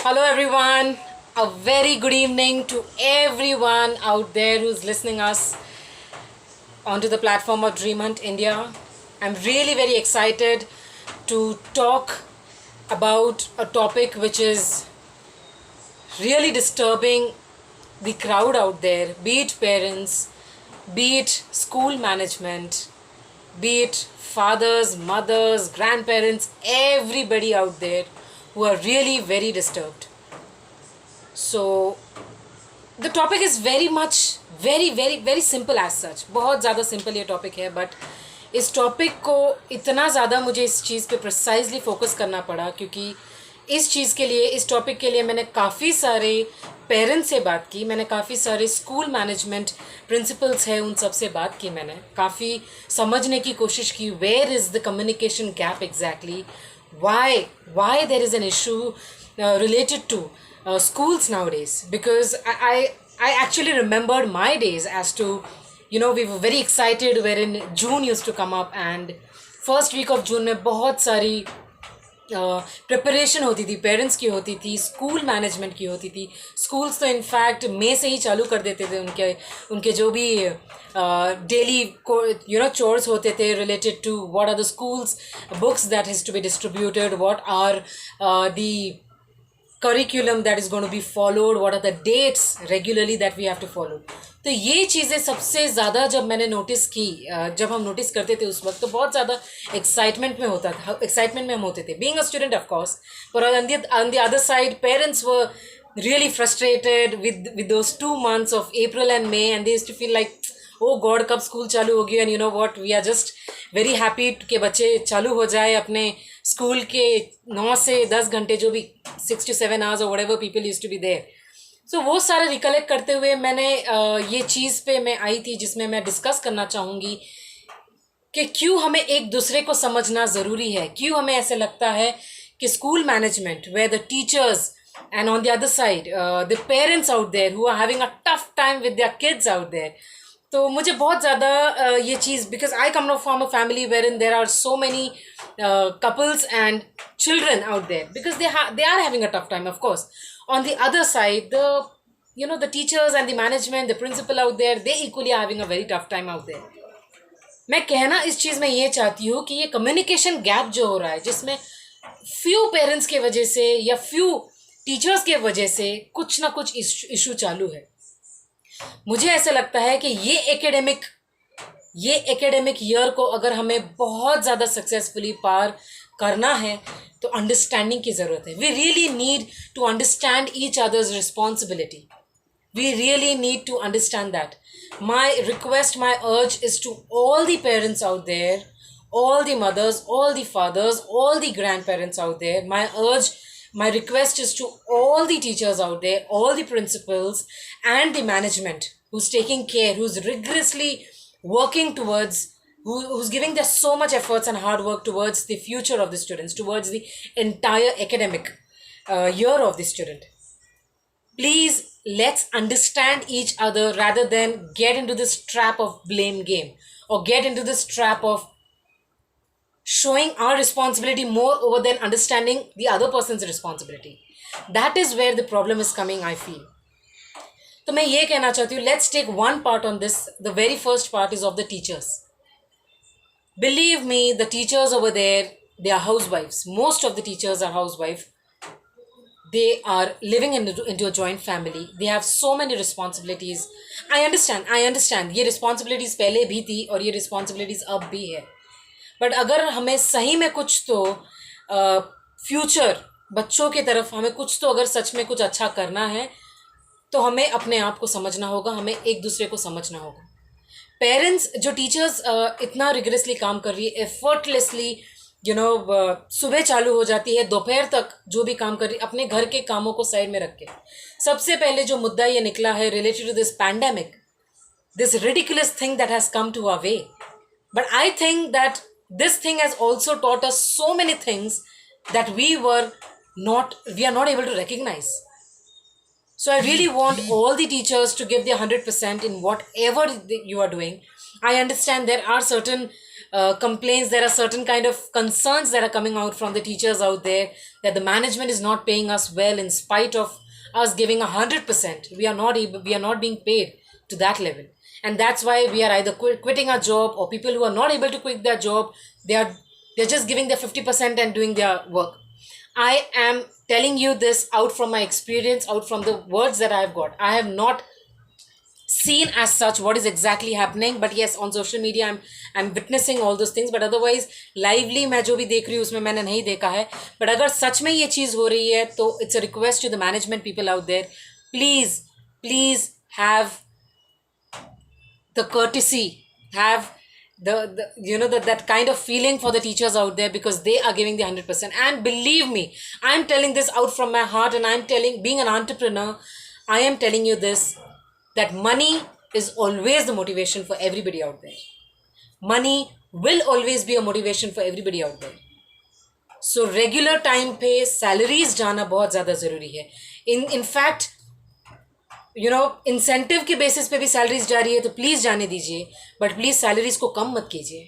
Hello, everyone. A very good evening to everyone out there who's listening us onto the platform of Dream Hunt India. I'm really very excited to talk about a topic which is really disturbing the crowd out there, be it parents, be it school management, be it fathers, mothers, grandparents, everybody out there who are really very disturbed. So the topic is very much very very very simple as such, बहुत ज़्यादा simple ये topic है, but इस topic को इतना ज़्यादा मुझे इस चीज़ पे प्रिसाइजली फोकस करना पड़ा क्योंकि इस चीज़ के लिए, इस टॉपिक के लिए मैंने काफ़ी सारे पेरेंट्स से बात की, मैंने काफ़ी सारे स्कूल मैनेजमेंट प्रिंसिपल्स हैं उन सब से बात की, मैंने काफ़ी समझने की कोशिश की where is the communication gap exactly, why there is an issue related to schools nowadays, because I actually remembered my days as to, we were very excited wherein June used to come up and first week of June में बहुत सारी preparation होती थी, parents की होती थी, school management की होती थी. स्कूल्स तो इनफैक्ट मई से ही चालू कर देते थे उनके उनके जो भी डेली चोर्स होते थे related to what are the schools books that has to be distributed, what are the curriculum that is going to be followed, what are the dates regularly that we have to follow. तो ये चीज़ें सबसे ज़्यादा जब मैंने notice की, जब हम नोटिस करते थे उस वक्त तो बहुत ज़्यादा एक्साइटमेंट में होता था, एक्साइटमेंट में हम होते थे being a student of course, पर on the other side parents were really frustrated with those 2 months of April and May, and they used to feel like oh god कब स्कूल चालू होगी, and you know what, we are just very happy कि बच्चे चालू हो जाए अपने school के 9 से 10 घंटे, जो भी 6 to 7 hours or whatever people used to be there. So वो सारा रिकलेक्ट करते हुए मैंने ये चीज़ पे मैं आई थी जिसमें मैं डिस्कस करना चाहूँगी कि क्यों हमें एक दूसरे को समझना ज़रूरी है, क्यों हमें ऐसे लगता है कि school management where the teachers and on the other side the parents out there who are having a tough time with their kids out there. तो मुझे बहुत ज़्यादा ये चीज़, because I come from a family where in there are so many couples and children out there, because they are having a tough time, of course. On the other side, the teachers and the management, the principal out there, they equally are having a very tough time out there. मैं कहना इस चीज़ में ये चाहती हूँ कि ये communication gap जो हो रहा है, जिसमें फ्यू पेरेंट्स के वजह से या फ्यू टीचर्स के वजह से कुछ ना कुछ इशू चालू है. मुझे ऐसा लगता है कि ये एकेडमिक ईयर को अगर हमें बहुत ज़्यादा सक्सेसफुली पार करना है तो अंडरस्टैंडिंग की ज़रूरत है. We really need to understand each others responsibility. We really need to understand that. My request, my urge is to all the parents out there, all the mothers, all the fathers, all the grandparents out there. My urge, my request is to all the teachers out there, all the principals and the management who's taking care, who's rigorously working towards, who's giving their so much efforts and hard work towards the future of the students, towards the entire academic year of the student. Please, let's understand each other rather than get into this trap of blame game or get into this trap of showing our responsibility more over than understanding the other person's responsibility. That is where the problem is coming, I feel. तो मैं ये कहना चाहती हूँ, let's take one part on this. The very first part is of the teachers. Believe me, the teachers over there, they are housewives. Most of the teachers are housewives. They are living into a joint family. They have so many responsibilities. I understand ये responsibilities पहले भी थी और ये responsibilities अब भी है, but अगर हमें सही में कुछ तो फ्यूचर बच्चों की तरफ हमें कुछ तो अगर सच में कुछ अच्छा करना है तो हमें अपने आप को समझना होगा, हमें एक दूसरे को समझना होगा. पेरेंट्स, जो टीचर्स इतना रिगरसली काम कर रही है, एफर्टलेसली सुबह चालू हो जाती है, दोपहर तक जो भी काम कर रही है, अपने घर के कामों को साइड में रख के, सबसे पहले जो मुद्दा ये निकला है related to this pandemic, this ridiculous thing that has come to our way. But I think that this thing has also taught us so many things that we are not able to recognize. So I really want all the teachers to give their 100% in whatever you are doing. I understand there are certain complaints, there are certain kind of concerns that are coming out from the teachers out there, that the management is not paying us well in spite of us giving 100%. We are not being paid to that level, and that's why we are either quitting our job, or people who are not able to quit their job, they're just giving their 50% and doing their work. I am telling you this out from my experience, out from the words that I have got. I have not seen as such what is exactly happening, but yes, on social media I'm witnessing all those things, but otherwise lively मैं जो भी देख रही हूँ उसमें मैंने नहीं देखा है. But अगर सच में ये चीज़ हो रही है तो it's a request to the management people out there, please have the courtesy, have that kind of feeling for the teachers out there, because they are giving the 100%. And believe me, I'm telling this out from my heart, and I'm telling, being an entrepreneur, I am telling you this, that money is always the motivation for everybody out there. Money will always be a motivation for everybody out there. So regular time पे salaries जाना बहुत ज़्यादा ज़रूरी है. In fact, incentive के basis पे भी salaries जा रही है तो प्लीज़ जाने दीजिए, बट प्लीज़ सैलरीज को कम मत कीजिए,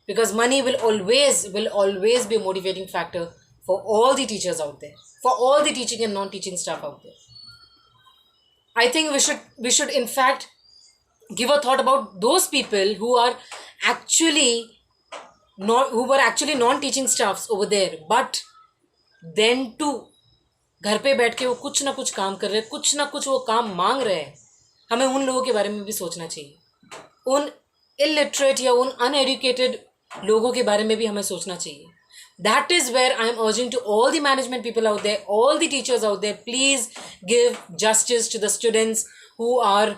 because money will always be motivating factor for all the teachers out there, for all the teaching and non teaching staff out there. I think we should in fact give a thought about those people who were actually non-teaching staffs over there, but then too घर पे बैठ के वो कुछ ना कुछ काम कर रहे हैं, कुछ ना कुछ वो काम मांग रहे हैं. हमें उन लोगों के बारे में भी सोचना चाहिए, उन इलिटरेट या उन अनएडुकेटेड लोगों के बारे में भी हमें सोचना चाहिए. That is where I am urging to all the management people out there, all the teachers out there, please give justice to the students who are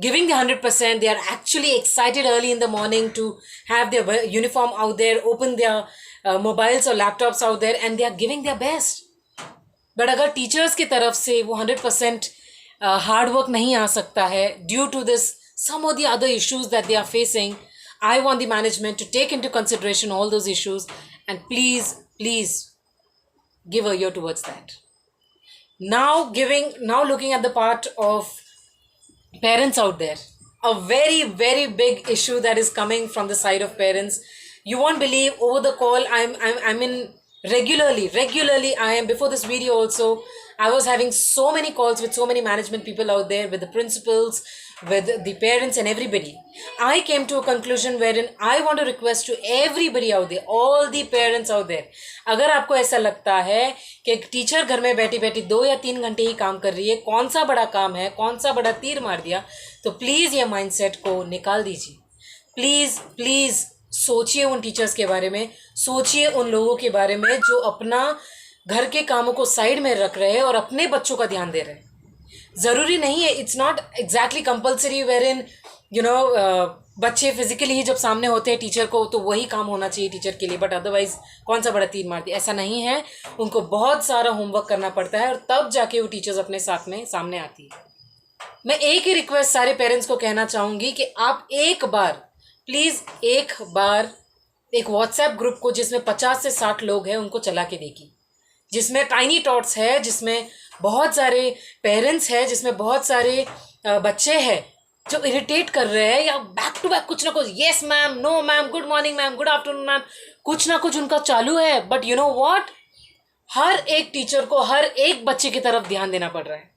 giving the 100%. They are actually excited early in the morning to have their uniform out there, open their mobiles or laptops out there, and they are giving their best. But अगर teachers की तरफ से वो 100% hard work नहीं आ सकता है due to this some of the other issues that they are facing, I want the management to take into consideration all those issues and please give a ear towards that. Now looking at the part of parents out there, a very big issue that is coming from the side of parents. You won't believe, over the call I'm in regularly. I am, before this video also, I was having so many calls with so many management people out there, with the principals, with the parents and everybody. I came to a conclusion wherein I want to request to everybody out there, all the parents out there, अगर आपको ऐसा लगता है कि एक teacher घर में बैठी बैठी 2 या 3 घंटे ही काम कर रही है, कौन सा बड़ा काम है, कौन सा बड़ा तीर मार दिया, तो प्लीज़ ये माइंडसेट को निकाल दीजिए. प्लीज़ सोचिए उन टीचर्स के बारे में, सोचिए उन लोगों के बारे में जो अपना घर के कामों को साइड में रख रहे हैं और अपने बच्चों का ध्यान दे रहे हैं. ज़रूरी नहीं है, it's not exactly compulsory where in बच्चे फिजिकली ही जब सामने होते हैं टीचर को तो वही काम होना चाहिए टीचर के लिए, बट अदरवाइज कौन सा बड़ा तीर मार दिया, ऐसा नहीं है. उनको बहुत सारा होमवर्क करना पड़ता है और तब जाके वो टीचर्स अपने साथ में सामने आती है. मैं एक ही रिक्वेस्ट सारे पेरेंट्स को कहना चाहूँगी कि आप एक बार एक व्हाट्सएप ग्रुप को, जिसमें 50 से 60 लोग हैं, उनको चला के देखिए, जिसमें टाइनी टॉट्स है, जिसमें बहुत सारे पेरेंट्स हैं, जिसमें बहुत सारे बच्चे हैं जो इरिटेट कर रहे हैं या बैक टू बैक कुछ ना कुछ, yes ma'am, no ma'am, good morning ma'am, good afternoon ma'am, कुछ ना कुछ उनका चालू है. बट यू नो व्हाट, हर एक टीचर को हर एक बच्चे की तरफ ध्यान देना पड़ रहा है.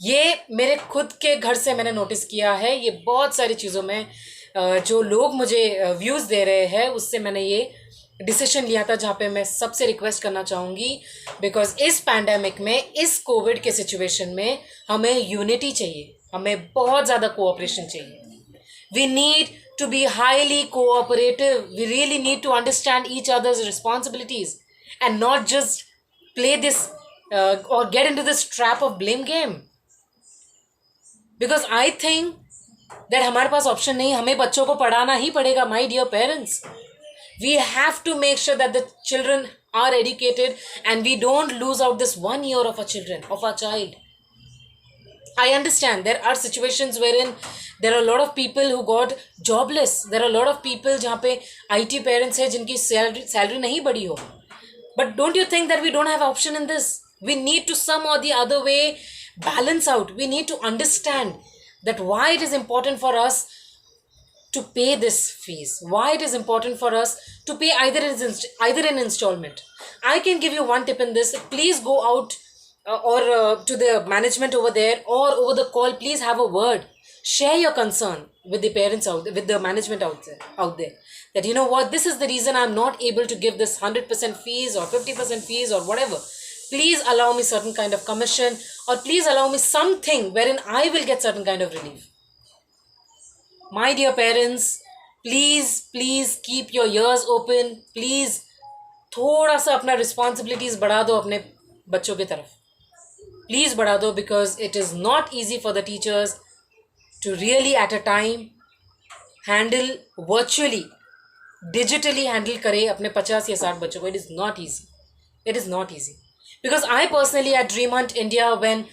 ये मेरे खुद के घर से मैंने नोटिस किया है. ये बहुत सारी चीज़ों में जो लोग मुझे व्यूज़ दे रहे हैं, उससे मैंने ये डिसीजन लिया था, जहाँ पे मैं सबसे रिक्वेस्ट करना चाहूँगी, बिकॉज इस पैंडेमिक में, इस कोविड के सिचुएशन में हमें यूनिटी चाहिए, हमें बहुत ज़्यादा कोऑपरेशन चाहिए. We need to be highly cooperative. We really need to understand each others responsibilities and not just play this or get into this trap of blame game. Because I think that हमारे पास option नहीं, हमें बच्चों को पढ़ाना ही पड़ेगा. My dear parents, we have to make sure that the children are educated and we don't lose out this 1 year of our child. I understand there are situations wherein there are a lot of people who got jobless. There are a lot of people जहाँ पे IT parents हैं जिनकी salary नहीं बढ़ी हो. But don't you think that we don't have option in this? We need to some or the other way balance out. We need to understand that why it is important for us to pay this fees, why it is important for us to pay either an installment. I can give you one tip in this. Please go out or to the management over there, or over the call, please have a word, share your concern with the parents out there, with the management out there, that you know what, this is the reason I'm not able to give this 100% fees or 50% fees or whatever. Please allow me certain kind of commission, or please allow me something wherein I will get certain kind of relief. My dear parents, please keep your ears open. Please थोड़ा सा अपना responsibilities बढ़ा दो अपने बच्चों की तरफ. Please बढ़ा दो, because it is not easy for the teachers to really at a time handle virtually, digitally handle करे अपने 50 या 60 बच्चों को. It is not easy. It is not easy. Because I personally at Dream Hunt India, when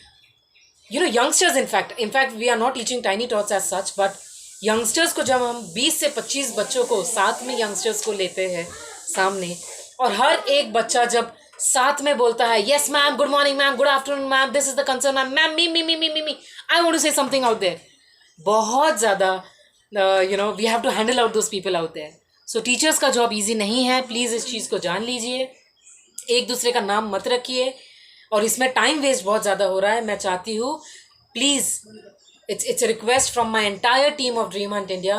youngsters, in fact we are not teaching tiny tots as such, but youngsters को जब हम 20 से 25 बच्चों को साथ में यंगस्टर्स को लेते हैं सामने, और हर एक बच्चा जब साथ में बोलता है, yes ma'am, good morning ma'am, good afternoon ma'am, this is the concern ma'am, ma'am me I want to say something out there. बहुत ज़्यादा we have to handle out those people out there. So teachers का job easy नहीं है. Please इस चीज़ को जान लीजिए. एक दूसरे का नाम मत रखिए, और इसमें टाइम वेस्ट बहुत ज़्यादा हो रहा है. मैं चाहती हूँ, please, it's a request from my entire team of Dream Hunt India,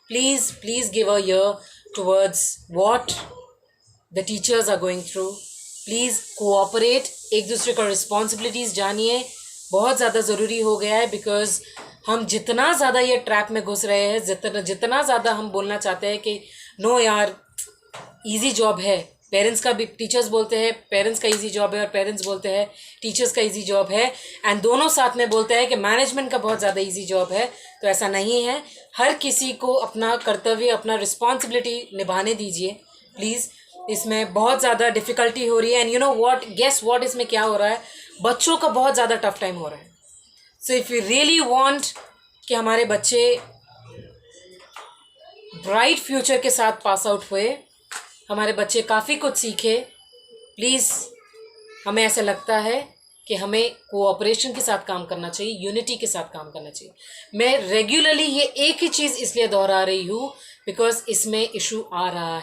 please give a ear towards what the teachers are going through. Please cooperate. एक दूसरे का responsibilities जानिए. बहुत ज़्यादा ज़रूरी हो गया है, because हम जितना ज़्यादा ये ट्रैप में घुस रहे हैं, जितना ज़्यादा हम बोलना चाहते हैं कि नो यार ईजी जॉब है, पेरेंट्स का भी, टीचर्स बोलते हैं पेरेंट्स का इजी जॉब है, और पेरेंट्स बोलते हैं टीचर्स का इजी जॉब है, एंड दोनों साथ में बोलते हैं कि मैनेजमेंट का बहुत ज़्यादा इजी जॉब है. तो ऐसा नहीं है. हर किसी को अपना कर्तव्य, अपना रिस्पॉन्सिबिलिटी निभाने दीजिए प्लीज़. इसमें बहुत ज़्यादा डिफ़िकल्टी हो रही है, and you know what, guess what, इसमें क्या हो रहा है, बच्चों का बहुत ज़्यादा टफ टाइम हो रहा है. So if you really want कि हमारे बच्चे ब्राइट फ्यूचर के साथ पास आउट हुए, हमारे बच्चे काफ़ी कुछ सीखे, प्लीज़, हमें ऐसा लगता है कि हमें कोऑपरेशन के साथ काम करना चाहिए, यूनिटी के साथ काम करना चाहिए. मैं रेगुलरली ये एक ही चीज़ इसलिए दोहरा रही हूँ, बिकॉज इसमें इशू आ रहा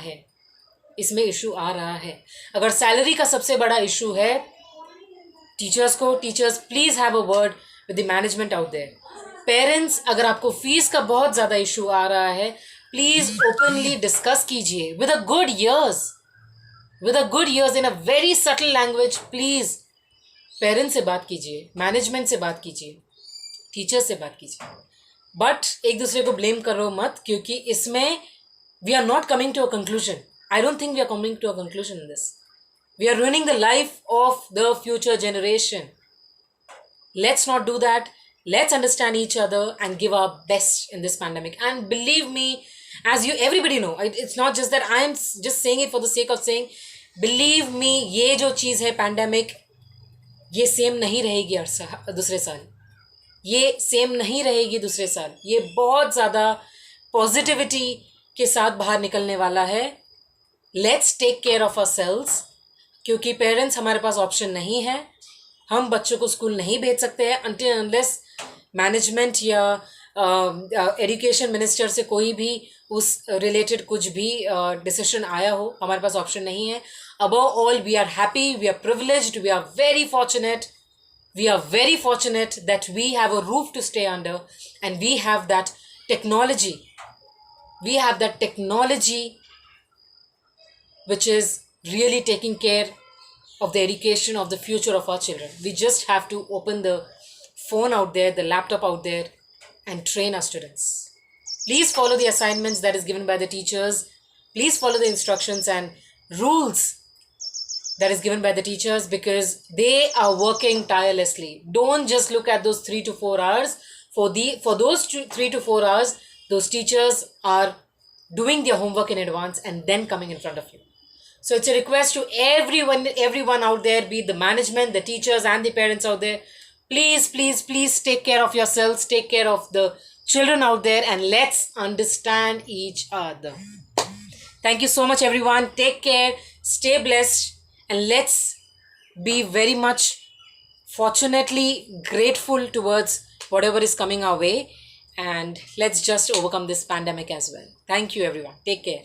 है. अगर सैलरी का सबसे बड़ा इशू है teachers please have a word with the management out there. Parents, अगर आपको फीस का बहुत ज़्यादा इशू आ रहा है, प्लीज़ ओपनली डिस्कस कीजिए with a good years in a very subtle language. Please parents से बात कीजिए, मैनेजमेंट से बात कीजिए, टीचर्स से बात कीजिए, बट एक दूसरे को ब्लेम करो मत, क्योंकि इसमें we are not coming to a conclusion. I don't think we are coming to a conclusion in this. We are ruining the life of the future generation. Let's not do that. Let's understand each other and give our best in this pandemic. And believe me, as you everybody know, it's not just that I'm just saying it for the sake of saying. Believe me, ये जो चीज़ है pandemic, ये same नहीं रहेगी दूसरे साल. ये same नहीं रहेगी दूसरे साल. ये बहुत ज़्यादा पॉजिटिविटी के साथ बाहर निकलने वाला है. Let's take care of ourselves, क्योंकि पेरेंट्स, हमारे पास ऑप्शन नहीं है. हम बच्चों को स्कूल नहीं भेज सकते हैं अनटिल अनलेस मैनेजमेंट या एजुकेशन मिनिस्टर से कोई भी उस रिलेटेड कुछ भी डिसीजन आया हो. हमारे पास ऑप्शन नहीं है. Above all, we are happy, we are privileged, we are very fortunate that we have a roof to stay under, and we have that technology which is really taking care of the education of the future of our children. We just have to open the phone out there, the laptop out there, and train our students. Please follow the assignments that is given by the teachers. Please follow the instructions and rules that is given by the teachers, because they are working tirelessly. Don't just look at those 3 to 4 hours. For those 3 to 4 hours, those teachers are doing their homework in advance and then coming in front of you. So it's a request to everyone out there, be it the management, the teachers, and the parents out there. Please take care of yourselves, take care of the children out there, and let's understand each other. Thank you so much, everyone. Take care, stay blessed, and let's be very much fortunately grateful towards whatever is coming our way, and let's just overcome this pandemic as well. Thank you everyone. Take care.